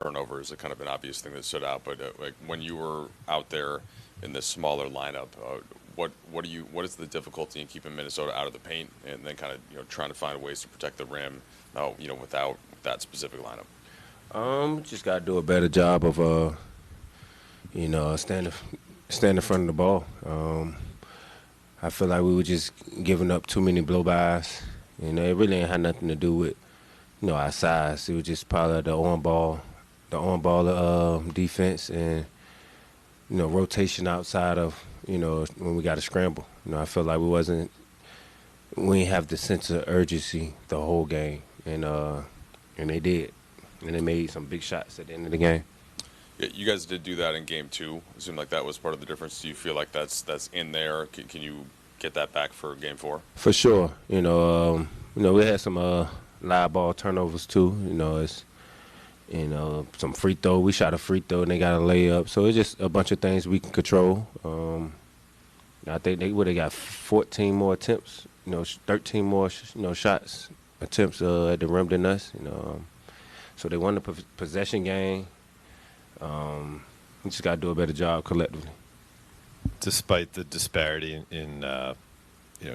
turnovers are kind of an obvious thing that stood out. But like when you were out there in this smaller lineup, what is the difficulty in keeping Minnesota out of the paint, and then kind of trying to find ways to protect the rim, without that specific lineup? Just gotta do a better job of stand in front of the ball. I feel like we were just giving up too many blow-bys. It really ain't had nothing to do with our size. It was just probably the on ball defense and rotation outside of when we got to scramble. I feel like we didn't have the sense of urgency the whole game, and they did, and they made some big shots at the end of the game. Yeah, you guys did do that in game two. It seemed like that was part of the difference. Do you feel like that's in there? Can you get that back for game four? For sure. We had some live ball turnovers too. It's some free throw. We shot a free throw and they got a layup. So it's just a bunch of things we can control. I think they would have got 14 more attempts. 13 more shots attempts at the rim than us. So they won the possession game. We just got to do a better job collectively. Despite the disparity in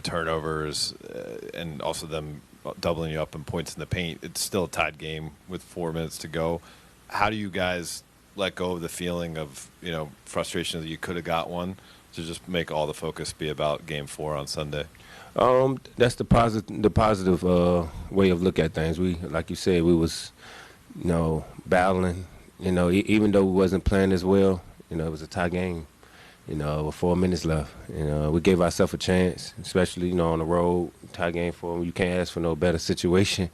turnovers and also them doubling you up in points in the paint, it's still a tied game with 4 minutes to go. How do you guys let go of the feeling of frustration that you could have got one to just make all the focus be about game 4 on Sunday? That's the positive way of look at things. We, like you said, we was battling. Even though we wasn't playing as well, it was a tie game. With 4 minutes left, we gave ourselves a chance, especially on the road, tie game for them. You can't ask for no better situation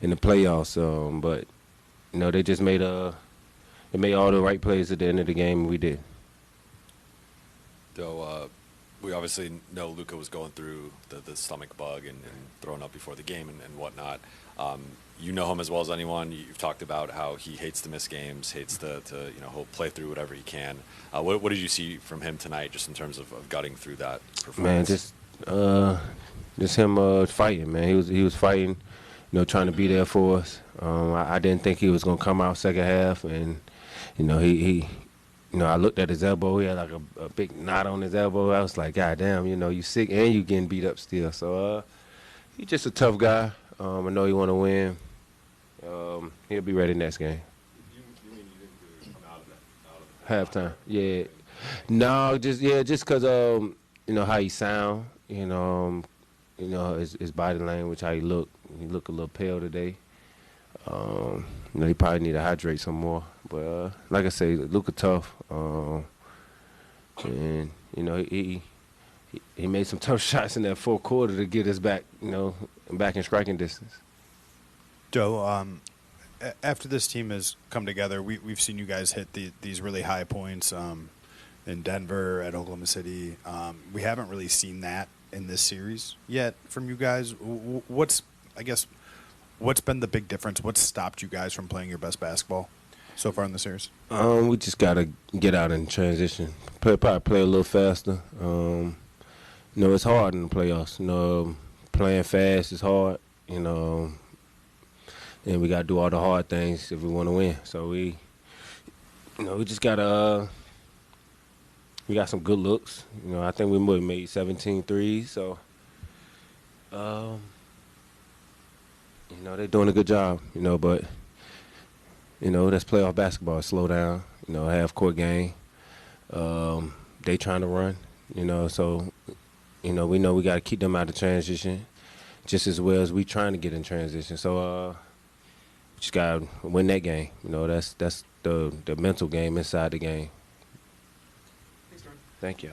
in the playoffs. But they just made all the right plays at the end of the game, and we did. Though we obviously know Luka was going through the stomach bug and throwing up before the game and whatnot. You know him as well as anyone. You've talked about how he hates to miss games, hates he'll play through whatever he can. What did you see from him tonight, just in terms of gutting through that performance? Man, just him fighting, man. He was fighting, trying to be there for us. I didn't think he was gonna come out second half, and he I looked at his elbow. He had like a big knot on his elbow. I was like, God damn, you sick and you getting beat up still. So he's just a tough guy. I know he want to win. He'll be ready next game. You mean you didn't come out of Halftime. Yeah. No, just because how he sound. His body language, how he look. He look a little pale today. He probably need to hydrate some more. But like I say, Luka tough. And he made some tough shots in that fourth quarter to get us back, back in striking distance. Joe, after this team has come together, we've seen you guys hit these really high points in Denver, at Oklahoma City. We haven't really seen that in this series yet from you guys. What's been the big difference? What's stopped you guys from playing your best basketball so far in the series? We just got to get out in transition. Probably play a little faster. It's hard in the playoffs. Playing fast is hard, and we got to do all the hard things if we want to win. So we just got to we got some good looks. I think we made 17 threes. So, they're doing a good job, but, that's playoff basketball. Slow down, half-court game. They trying to run, so, we know we got to keep them out of transition just as well as we trying to get in transition. So, just got to win that game. That's the mental game inside the game. Thanks, Jordan. Thank you.